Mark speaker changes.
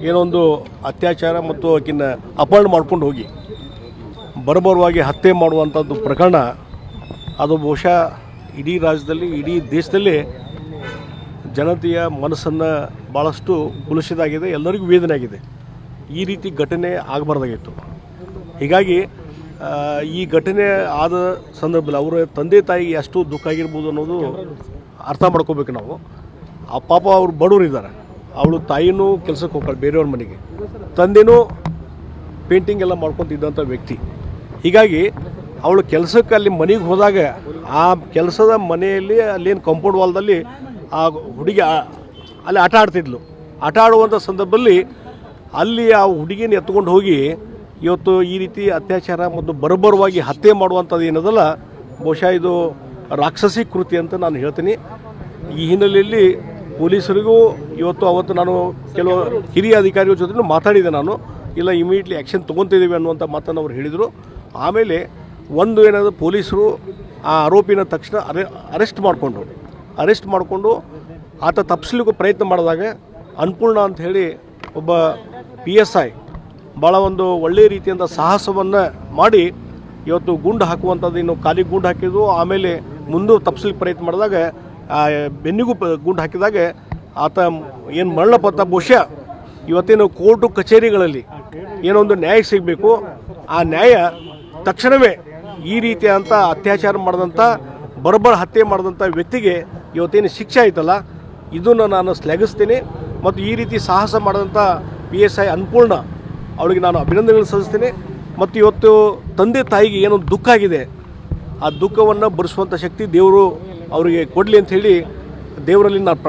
Speaker 1: ಏನೊಂದು ಅತ್ಯಾಚಾರ ಮತ್ತು ಆಕಿನ ಅಪಹರಣ ಮಾಡ್ಕೊಂಡು ಹೋಗಿ ಬರಬರವಾಗಿ ಹತ್ಯೆ ಮಾಡುವಂಥದ್ದು ಪ್ರಕರಣ ಅದು ಬಹುಶಃ ಇಡೀ ರಾಜ್ಯದಲ್ಲಿ ಇಡೀ ದೇಶದಲ್ಲಿ ಜನತೆಯ ಮನಸ್ಸನ್ನು ಭಾಳಷ್ಟು ಕುಲುಷಿದಾಗಿದೆ, ಎಲ್ಲರಿಗೂ ವೇದನೆ ಆಗಿದೆ. ಈ ರೀತಿ ಘಟನೆ ಆಗಬಾರ್ದಾಗಿತ್ತು. ಹೀಗಾಗಿ ಈ ಘಟನೆ ಆದ ಸಂದರ್ಭದಲ್ಲಿ ಅವರ ತಂದೆ ತಾಯಿಗೆ ಎಷ್ಟು ದುಃಖ ಆಗಿರ್ಬೋದು ಅನ್ನೋದು ಅರ್ಥ ಮಾಡ್ಕೋಬೇಕು ನಾವು. ಆ ಪಾಪ ಅವರು ಬಡವರು ಇದ್ದಾರೆ. ಅವಳು ತಾಯಿನೂ ಕೆಲಸಕ್ಕೆ ಹೋಗ್ತಾಳೆ ಬೇರೆಯವ್ರ ಮನೆಗೆ, ತಂದೆನೂ ಪೇಂಟಿಂಗ್ ಎಲ್ಲ ಮಾಡ್ಕೊತಿದ್ದಂಥ ವ್ಯಕ್ತಿ. ಹೀಗಾಗಿ ಅವಳು ಕೆಲಸಕ್ಕೆ ಅಲ್ಲಿ ಮನೆಗೆ ಹೋದಾಗ ಆ ಕೆಲಸದ ಮನೆಯಲ್ಲಿ ಅಲ್ಲೇನು ಕಾಂಪೌಂಡ್ ವಾಲ್ದಲ್ಲಿ ಆ ಹುಡುಗಿ ಅಲ್ಲಿ ಆಟ ಆಡ್ತಿದ್ಲು. ಆಟ ಆಡುವಂಥ ಸಂದರ್ಭದಲ್ಲಿ ಅಲ್ಲಿ ಆ ಹುಡುಗಿನ ಎತ್ಕೊಂಡು ಹೋಗಿ ಇವತ್ತು ಈ ರೀತಿ ಅತ್ಯಾಚಾರ ಮತ್ತು ಬರಬರವಾಗಿ ಹತ್ಯೆ ಮಾಡುವಂಥದ್ದು ಏನದಲ್ಲ, ಬಹುಶಃ ಇದು ರಾಕ್ಷಸಿ ಕೃತಿ ಅಂತ ನಾನು ಹೇಳ್ತೀನಿ. ಈ ಹಿನ್ನೆಲೆಯಲ್ಲಿ ಪೊಲೀಸರಿಗೂ ಅವತ್ತು ನಾನು ಕೆಲವು ಹಿರಿಯ ಅಧಿಕಾರಿಗಳ ಜೊತೆ ಮಾತಾಡಿದೆ. ನಾನು ಇಲ್ಲ ಇಮಿಡಿಯೇಟ್ಲಿ ಆ್ಯಕ್ಷನ್ ತೊಗೊತಿದ್ದೀವಿ ಅನ್ನುವಂಥ ಮಾತನ್ನು ಅವ್ರು ಹೇಳಿದರು. ಆಮೇಲೆ ಒಂದು ಏನಾದರೂ ಪೊಲೀಸರು ಆ ಆರೋಪಿನ ತಕ್ಷಣ ಅರೆಸ್ಟ್ ಮಾಡಿಕೊಂಡು ಆತ ತಪ್ಪಿಸ್ಲಿಕ್ಕೂ ಪ್ರಯತ್ನ ಮಾಡಿದಾಗ ಅನ್ನಪೂರ್ಣ ಅಂತ ಹೇಳಿ ಒಬ್ಬ PSI ಭಾಳ ಒಂದು ಒಳ್ಳೆಯ ರೀತಿಯಿಂದ ಸಾಹಸವನ್ನು ಮಾಡಿ ಇವತ್ತು ಗುಂಡು ಹಾಕುವಂಥದ್ದು, ಇನ್ನು ಕಾಲಿಗೆ ಗುಂಡು ಹಾಕಿದ್ದು, ಆಮೇಲೆ ಮುಂದೆ ತಪ್ಪಿಸ್ಲಿಕ್ಕೆ ಪ್ರಯತ್ನ ಮಾಡಿದಾಗ ಬೆನ್ನಿಗೂ ಗುಂಡು ಹಾಕಿದಾಗ ಆತ ಏನು ಮರಣಪಟ್ಟ. ಬಹುಶಃ ಇವತ್ತೇನು ಕೋರ್ಟು ಕಚೇರಿಗಳಲ್ಲಿ ಏನೊಂದು ನ್ಯಾಯ ಸಿಗಬೇಕು, ಆ ನ್ಯಾಯ ತಕ್ಷಣವೇ ಈ ರೀತಿಯಾದಂಥ ಅತ್ಯಾಚಾರ ಮಾಡಿದಂಥ ಬರಬರ ಹತ್ಯೆ ಮಾಡಿದಂಥ ವ್ಯಕ್ತಿಗೆ ಇವತ್ತೇನು ಶಿಕ್ಷೆ ಆಯ್ತಲ್ಲ, ಇದನ್ನು ನಾನು ಶ್ಲಾಘಿಸ್ತೀನಿ. ಮತ್ತು ಈ ರೀತಿ ಸಾಹಸ ಮಾಡಿದಂಥ PSI ಅನ್ನಪೂರ್ಣ ಅವಳಿಗೆ ನಾನು ಅಭಿನಂದನೆಗಳನ್ನು ಸಲ್ಲಿಸ್ತೀನಿ. ಮತ್ತು ಇವತ್ತು ತಂದೆ ತಾಯಿಗೆ ಏನೋ ದುಃಖ ಆಗಿದೆ, ಆ ದುಃಖವನ್ನು ಭರಿಸುವಂಥ ಶಕ್ತಿ ದೇವರು ಅವರಿಗೆ ಕೊಡಲಿ ಅಂತ ಹೇಳಿ ದೇವರಲ್ಲಿ ನಾನು